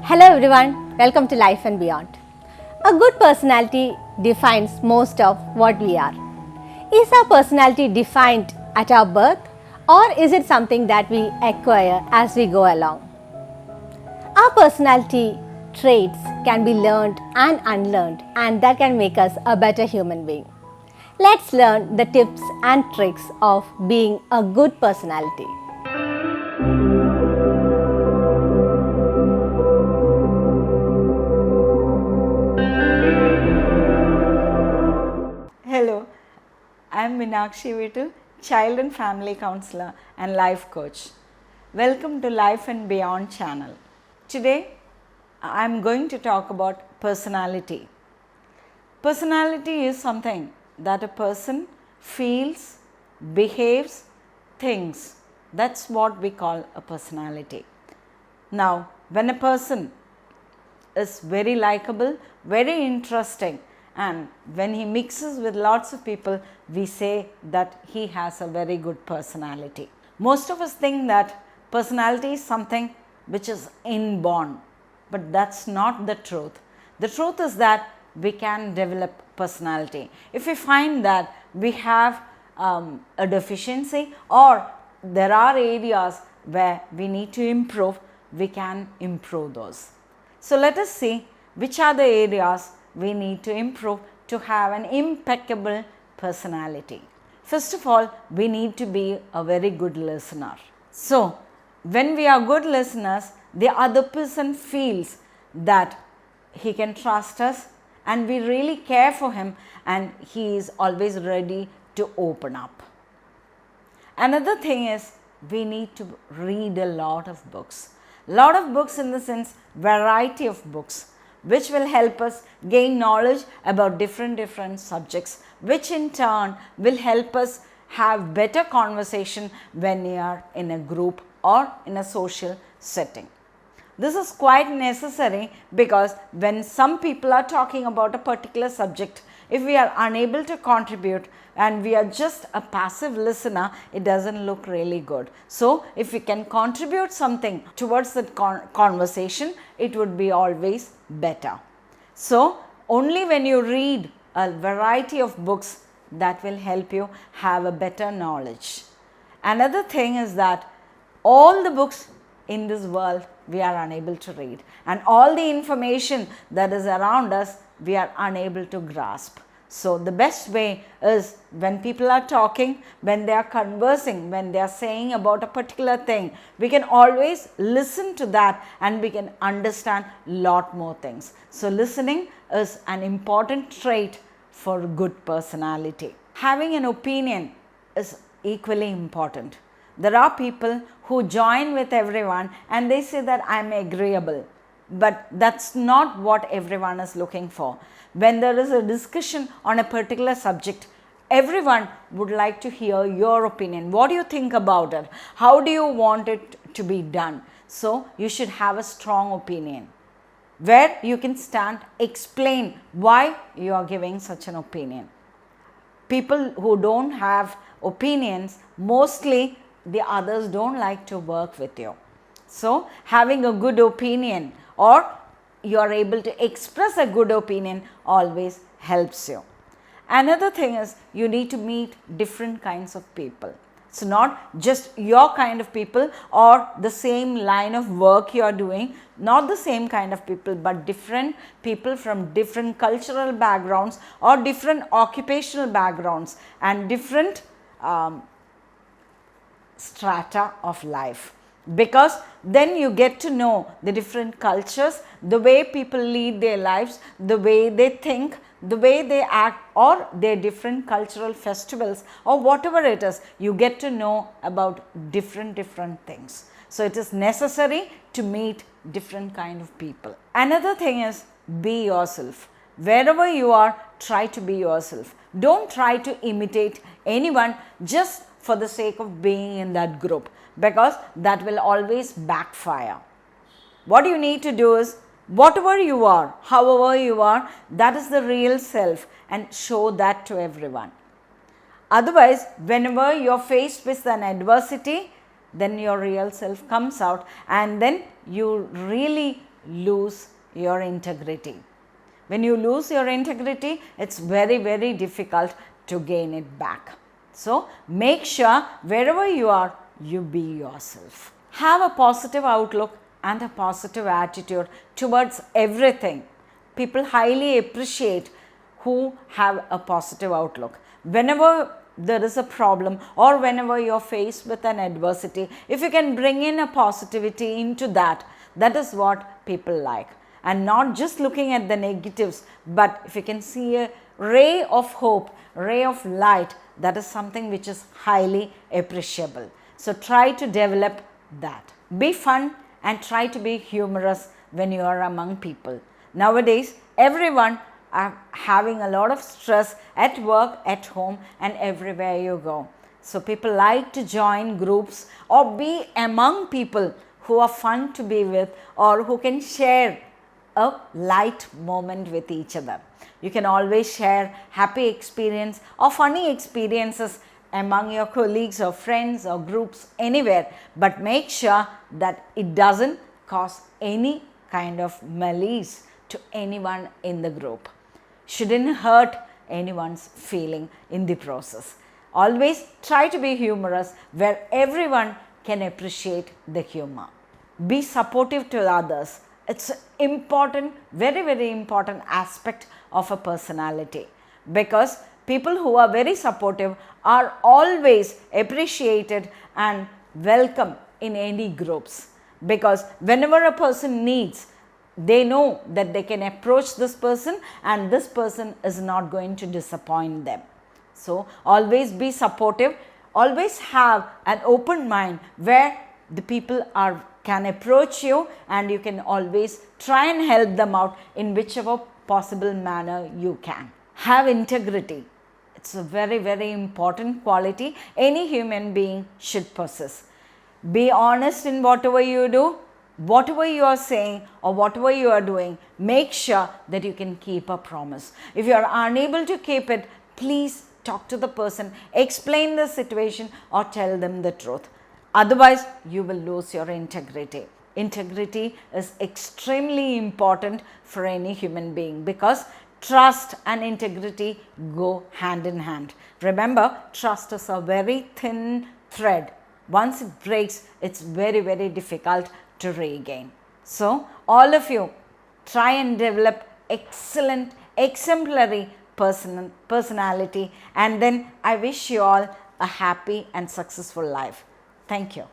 Hello everyone, welcome to Life and Beyond. A good personality defines most of what we are. Is our personality defined at our birth, or is it something that we acquire as we go along? Our personality traits can be learned and unlearned, and that can make us a better human being. Let's learn the tips and tricks of being a good personality. Hello, I am Meenakshi Veetil, Child and Family Counsellor and Life Coach. Welcome to Life and Beyond channel. Today, I am going to talk about personality. Personality is something that a person feels, behaves, thinks. That's what we call a personality. Now, when a person is very likable, very interesting, and when he mixes with lots of people, we say that he has a very good personality. Most of us think that personality is something which is inborn, but that's not the truth. The truth is that we can develop personality. If we find that we have a deficiency or there are areas where we need to improve, we can improve those. So let us see which are the areas we need to improve to have an impeccable personality. First of all, we need to be a very good listener. So, when we are good listeners, the other person feels that he can trust us and we really care for him and he is always ready to open up. Another thing is we need to read a lot of books. Lot of books in the sense variety of books, which will help us gain knowledge about different subjects, which in turn will help us have better conversation when we are in a group or in a social setting. This is quite necessary because when some people are talking about a particular subject, if we are unable to contribute and we are just a passive listener, it doesn't look really good. So, if we can contribute something towards that conversation, it would be always better. So, only when you read a variety of books, that will help you have a better knowledge. Another thing is that all the books in this world we are unable to read, and all the information that is around us we are unable to grasp. So, the best way is when people are talking, when they are conversing, when they are saying about a particular thing, we can always listen to that and we can understand lot more things. So, listening is an important trait for good personality. Having an opinion is equally important. There are people who join with everyone and they say that I am agreeable, but that's not what everyone is looking for. When there is a discussion on a particular subject, everyone would like to hear your opinion. What do you think about it? How do you want it to be done? So, you should have a strong opinion where you can stand, explain why you are giving such an opinion. People who don't have opinions, mostly the others don't like to work with you. So, having a good opinion or you are able to express a good opinion always helps you. Another thing is you need to meet different kinds of people. So, not just your kind of people or the same line of work you are doing, not the same kind of people, but different people from different cultural backgrounds or different occupational backgrounds and different strata of life. Because then you get to know the different cultures, the way people lead their lives, the way they think, the way they act, or their different cultural festivals or whatever it is, you get to know about different things. So, it is necessary to meet different kind of people. Another thing is be yourself. Wherever you are, try to be yourself. Don't try to imitate anyone just for the sake of being in that group, because that will always backfire. What you need to do is whatever you are, however you are, that is the real self and show that to everyone. Otherwise, whenever you are faced with an adversity, then your real self comes out and then you really lose your integrity. When you lose your integrity, it's very, very difficult to gain it back. So make sure wherever you are, you be yourself. Have a positive outlook and a positive attitude towards everything. People highly appreciate who have a positive outlook. Whenever there is a problem or whenever you're faced with an adversity, if you can bring in a positivity into that, that is what people like. And not just looking at the negatives, but if you can see a ray of hope, ray of light, that is something which is highly appreciable. So try to develop that. Be fun and try to be humorous when you are among people. Nowadays, everyone are having a lot of stress at work, at home, and everywhere you go. So people like to join groups or be among people who are fun to be with or who can share a light moment with each other. You can always share happy experience or funny experiences among your colleagues or friends or groups anywhere, but make sure that it doesn't cause any kind of malice to anyone in the group. Shouldn't hurt anyone's feeling in the process. Always try to be humorous where everyone can appreciate the humor. Be supportive to others. It's important, very, very important aspect of a personality, because people who are very supportive are always appreciated and welcome in any groups, because whenever a person needs, they know that they can approach this person and this person is not going to disappoint them. So always be supportive, always have an open mind where the people can approach you and you can always try and help them out in whichever possible manner you can. Have integrity. It's a very, very important quality any human being should possess. Be honest in whatever you do, whatever you are saying or whatever you are doing, make sure that you can keep a promise. If you are unable to keep it, please talk to the person, explain the situation or tell them the truth. Otherwise, you will lose your integrity. Integrity is extremely important for any human being because trust and integrity go hand in hand. Remember, trust is a very thin thread. Once it breaks, it's very, very difficult to regain. So, all of you try and develop excellent, exemplary personality, and then I wish you all a happy and successful life. Thank you.